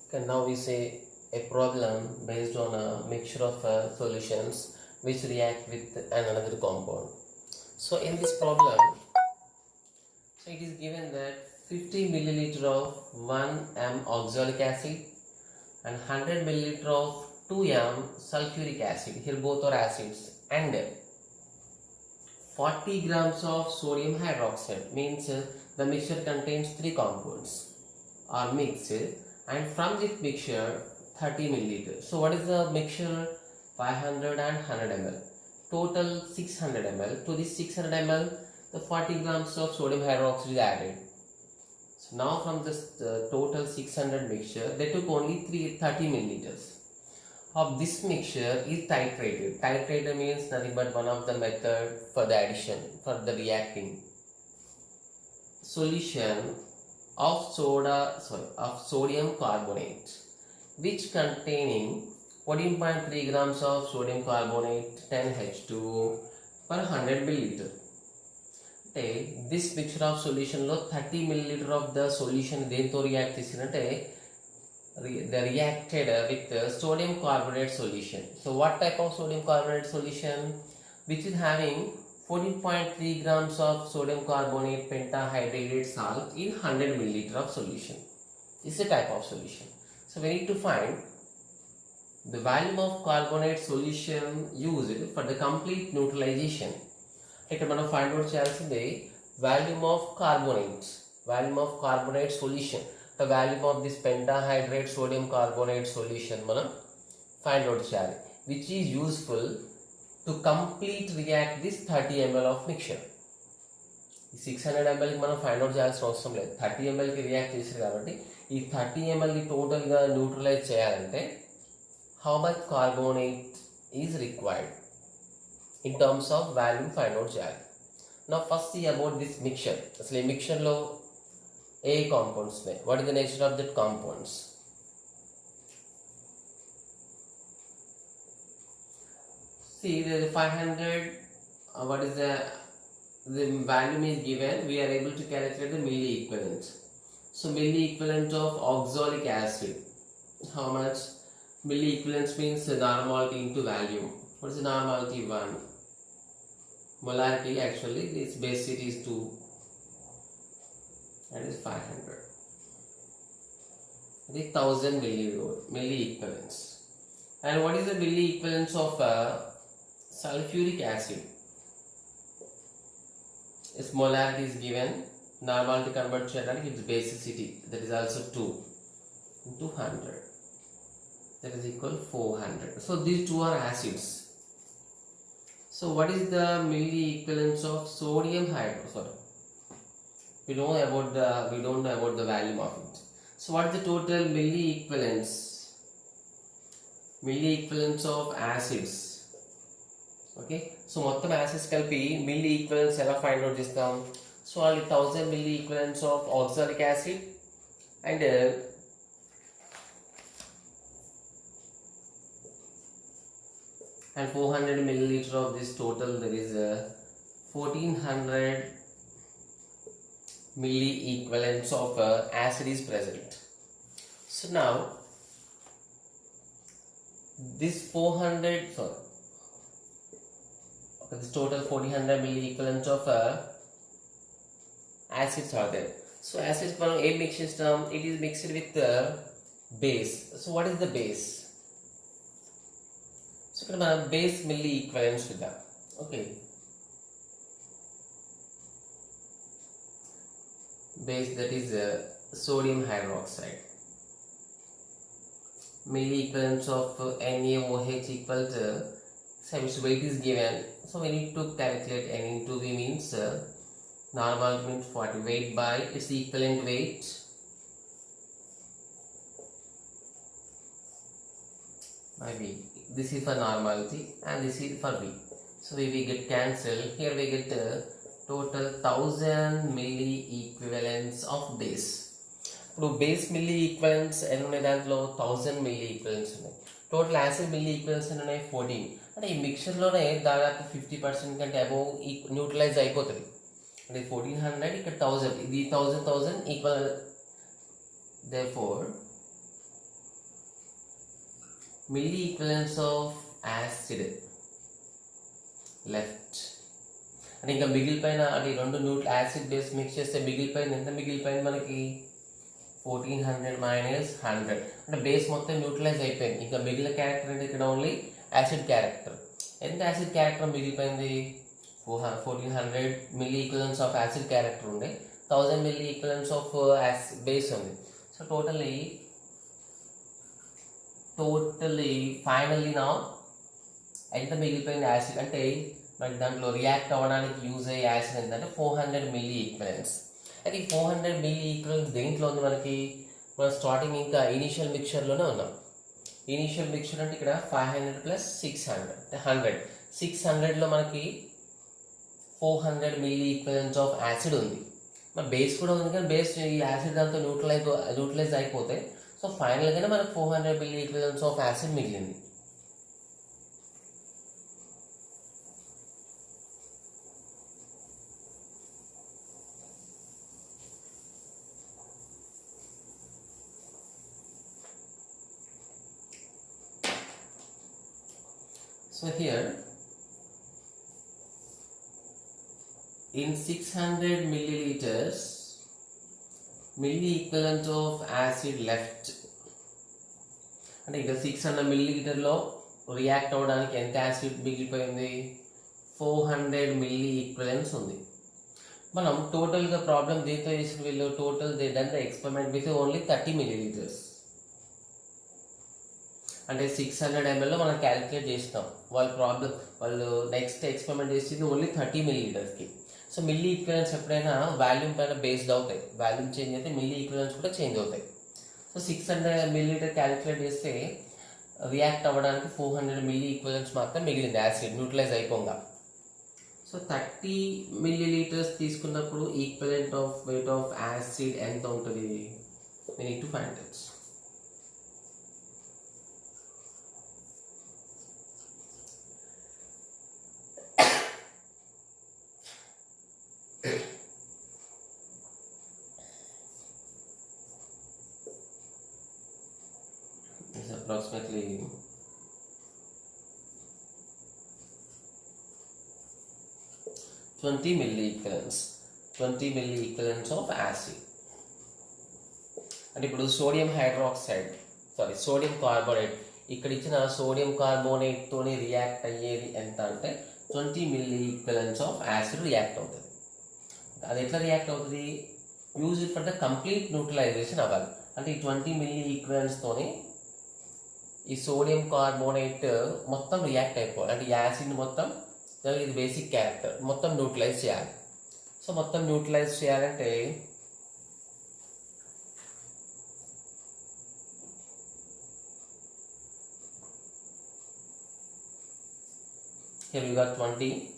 Okay, now we say a problem based on a mixture of solutions which react with another compound. So in this problem, so it is given that 50 milliliter of 1 m oxalic acid and 100 milliliter of 2 m sulfuric acid. Here both are acids, and 40 grams of sodium hydroxide, means the mixture contains three compounds are mixed, and from this mixture 30 milliliter. So what is the mixture? 500 and 100 ml, total 600 ml. To this 600 ml the 40 grams of sodium hydroxide is added. So now from this total 600 mixture they took only 30 milliliters of this mixture is titrated. Titrated means nothing but one of the method for the addition, for the reacting solution of sodium carbonate, which containing 14.3 grams of sodium carbonate 10H2 per 100 milliliter. This mixture of solution lo 30 milliliter of the solution dento react chesinante they reacted with the sodium carbonate solution. So what type of sodium carbonate solution? Which is having 14.3 grams of sodium carbonate pentahydrated salt in 100 milliliter of solution. This is a type of solution. So we need to find the volume of carbonate solution used for the complete neutralization. ఇక్కడ మనం find out చేయాల్సింది volume of carbonate solution, the volume of this pentahydrate sodium carbonate solution మనం find out చేయాలి, which is useful to complete react this 30 ml of mixture. ఈ 600 ml కి మనం find out చేయాల్సిన అవసరం లేదు, 30 ml కి రియాక్ట్ చేశారు కాబట్టి ఈ 30 ml ని టోటల్గా న్యూట్రలైజ్ చేయాలంటే how much carbonate is required in terms of value find out చేయాలి. Now first see about this mixture. అసలు ఈ mixture లో ఏ compounds ఉన్నాయి, what is the nature of that compounds? See there is 500, what is the volume is given, we are able to calculate the milli equivalent. So milli equivalent of oxalic acid, how much? Milli equivalence means normality into volume. What is the normality? 1. Molarity, actually this basicity is 2, that is 500. That is 1000 milli equivalents. And what is the milli equivalence of sulfuric acid? Its molarity is given, normality convert cheyadaniki its basicity, that is also 2 into 100, that is equal 400. So these two are acids. So what is the milli equivalence of sodium hydroxide? We don't know about the volume of it. So what is the total milli equivalence of acids? Okay, so మొత్తం acids కలిపి milli equivalence ఎలా find out చేస్తాం? So only 1000 milli equivalence of oxalic acid and 400 milliliter of this total, there is 1400 milli equivalents of acid is present. So now this 400, this total 1400 milli equivalents of acids are there. So acids మనం ఏం mix చేస్తాం? It is mixed with the base. So what is the base? So ఇక్కడ మనం base milli equivalence చూద్దాం. Okay, base, that is sodium hydroxide. Milli equivalence of NaOH equal to, so its weight is given, so we need to calculate N into V means normal means 40, weight by its equivalent weight by V. This is for normality and this is for V. So we get cancelled. Here we get total 1000 milli equivalents of base. ఇప్పుడు base milli equivalence ఎన్ని ఉన్నాయి? దాంట్లో 1000 milli equivalence ఉన్నాయి. Total acid milli equivalence ఎన్ని ఉన్నాయి? 14. అంటే ఈ మిక్చర్లోనే దాదాపు 50% కంటే అబోవ్ న్యూట్రలైజ్ అయిపోతుంది. అంటే 1400 ఇక్కడ 1000, ఇది 1000 equal. Therefore milli equivalents of acid left. అంటే ఇంకా మిగిలిపోయిన అది రెండు న్యూట్రల్ యాసిడ్ బేస్ మిక్స్ చేస్తే మిగిలిపోయింది ఎంత మిగిలిపోయింది మనకి 1400 మైనస్ 100. అంటే బేస్ మొత్తం న్యూట్రలైజ్ అయిపోయింది. ఇంకా మిగిలిన క్యారెక్టర్ అంటే ఇక్కడ ఓన్లీ యాసిడ్ క్యారెక్టర్. ఎంత యాసిడ్ క్యారెక్టర్ మిగిలిపోయింది? 1400 milli equivalents of acid character ఉండే, 1000 మిల్లీ ఈక్వలెంట్స్ ఆఫ్ బేస్ ఉంది. సో టోటలీ ఫైనల్లీ నా ఎంత మిగిలిపోయింది యాసిడ్ అంటే మనకి దాంట్లో రియాక్ట్ అవ్వడానికి యూజ్ అయ్యే యాసిడ్ ఏంటంటే 400 మిల్లీ ఈక్వలెంట్స్. అయితే ఈ 400 మిల్లీ ఈక్వలెంట్స్ దేంట్లో ఉంది మనకి? మనం స్టార్టింగ్ ఇంకా ఇనీషియల్ మిక్చర్లోనే ఉన్నాం. ఇనీషియల్ మిక్చర్ అంటే ఇక్కడ 500 ప్లస్ 600 అంటే 100. 600లో మనకి 400 మిల్లీ ఈక్వలెంట్స్ ఆఫ్ యాసిడ్ ఉంది. మన బేస్ కూడా ఉంది కానీ బేస్ ఈ యాసిడ్ దాంతో న్యూట్రలైజ్ అయిపోతే సో ఫైనల్గానే మనకు 400 మిల్లీ ఈక్వలెంట్స్ ఆఫ్ యాసిడ్ మిగిలింది. So here in 600 milliliters milli equivalent of acid left అంటే ఇక 600 milliliter రియాక్ట్ అవ్వడానికి ఎంత యాసిడ్ మిగిలిపోయింది? 400 మిల్లీ ఈక్వలెంట్స్ ఉంది. మనం టోటల్గా ప్రాబ్లం దీంతో చేసిన వీళ్ళు total they done the experiment with only 30 milliliters. అంటే 600 ml మనం క్యాలిక్యులేట్ చేస్తాం. వాళ్ళు నెక్స్ట్ ఎక్స్పెరిమెంట్ చేసింది ఓన్లీ 30 millilitersకి. సో మిల్లీ ఈక్వలెంట్స్ ఎప్పుడైనా వాల్యూమ్ పైన బేస్డ్ అవుతాయి. వాల్యూమ్ చేంజ్ అయితే మిల్లీ ఈక్వలెంట్స్ కూడా చేంజ్ అవుతాయి. సో 600 milliliter క్యాలిక్యులేట్ చేస్తే రియాక్ట్ అవ్వడానికి 400 మిల్లీ ఈక్వలెంట్స్ మాత్రం మిగిలింది యాసిడ్ న్యూట్రలైజ్ అయిపోగా. సో 30 milliliters తీసుకున్నప్పుడు equivalent of weight of acid ఎంత ఉంటుంది? we need to find it. It's approximately 20 milliequivalents. 20 milliequivalents of acid. అంటే ఇప్పుడు సోడియం కార్బోనేట్ ఇక్కడ ఇచ్చిన సోడియం కార్బోనేట్ తోని రియాక్ట్ అయ్యేది ఎంత అంటే 20 milliequivalents ఆఫ్ యాసిడ్ రియాక్ట్ అవుతుంది. అది ఎట్లా రియాక్ట్ అవుతుంది? Use it for the complete neutralisation అవ్వాలి. అంటే ఈ 20 milliequivalents తోని ఈ సోడియం కార్బోనేట్ మొత్తం రియాక్ట్ అయిపోవాలి. అంటే యాసిడ్ మొత్తం ఇది బేసిక్ క్యారెక్టర్ మొత్తం న్యూట్రలైజ్ చేయాలి. సో మొత్తం న్యూట్రలైజ్ చేయాలంటే here we got 20.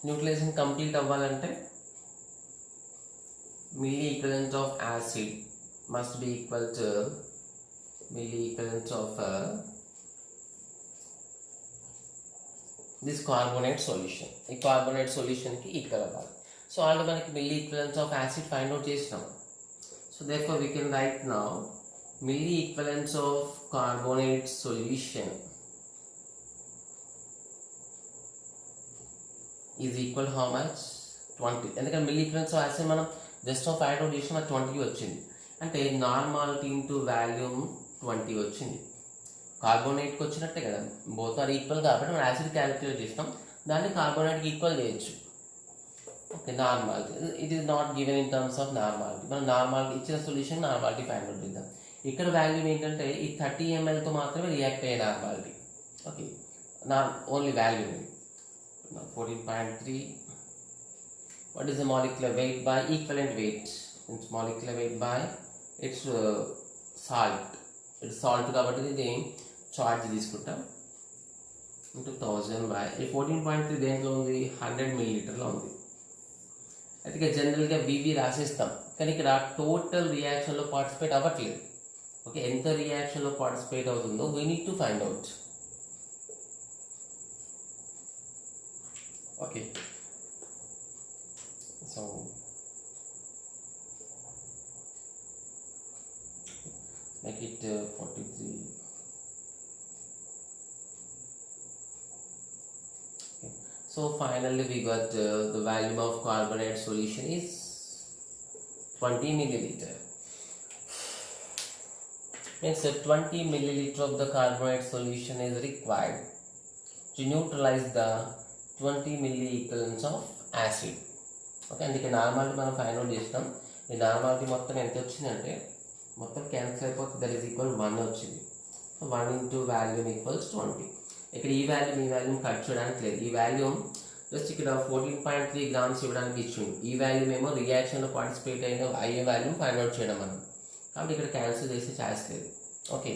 Neutralization complete అవ్వాలంటే milli equivalent of acid must be equal to milli equivalent of this carbonate solution. ఈ కార్బోనేట్ సొల్యూషన్కి ఈక్వల్ అవ్వాలి. సో ఆల్రెడీ మనకి milli equivalent of acid find out చేసినాం. So therefore we can write now milli equivalents of carbonate solution is equal how much? 20. ఎందుకంటే milli equivalents of acid మనం just of find out చేసిన 20 వచ్చింది. అంటే normality into volume 20 వచ్చింది. కార్బోనేట్కి వచ్చినట్టే కదా, both are equal కాబట్టి మనం యాసిడ్ క్యాలిక్యులేట్ చేస్తాం, దాన్ని కార్బోనేట్కి ఈక్వల్ చేయొచ్చు. Okay, normality it is not given in terms of normality. మనం నార్మాలిటీ ఇచ్చిన సొల్యూషన్ నార్మాలిటీ ఫైండ్ అవుట్ చేద్దాం. ఇక్కడ వాల్యూమ్ ఏంటంటే ఈ 30 mlతో మాత్రమే రియాక్ట్ అయ్యే normality. Okay, only volume 14.3. What is the molecular weight by equivalent weight? It's molecular weight by its salt. It's salt కాబట్టి ఇది చార్జ్ తీసుకుంటాం ఇంటూ 1000 బై 14.3 దేంట్లో ఉంది? 100 milliliterలో ఉంది. అయితే జనరల్గా వివి రాసేస్తాం, కానీ ఇక్కడ టోటల్ రియాక్షన్లో పార్టిసిపేట్ అవ్వట్లేదు. ఓకే, ఎంత రియాక్షన్లో పార్టిసిపేట్ అవుతుందో we need to find out. Okay, so make it 43. Okay. So finally we got the volume of carbonate solution is 20 milliliter. Means 20 milliliter of the carbonate solution is required to neutralize the 20 milliequivalents of acid. Okay, అందుకే normality మనం find out చేస్తాం. ఈ normality మొత్తం ఎంత వచ్చిందంటే మొత్తం cancel అయిపోతే that is equal 1 వచ్చింది. So 1 into volume equals 20. ఇక్కడ ఈ వాల్యూమ్ కట్ చేయడానికి లేదు. ఈ వాల్యూమ్ జస్ట్ ఇక్కడ 14.3 grams ఇవ్వడానికి ఇచ్చింది. ఈ వాల్యూమ్ ఏమో రియాక్షన్లో పార్టిసిపేట్ అయ్యే వాల్యూమ్ ఫైండ్ అవుట్ చేయడం మనం. కాబట్టి ఇక్కడ క్యాన్సిల్ చేసే ఛాయిస్ లేదు. ఓకే.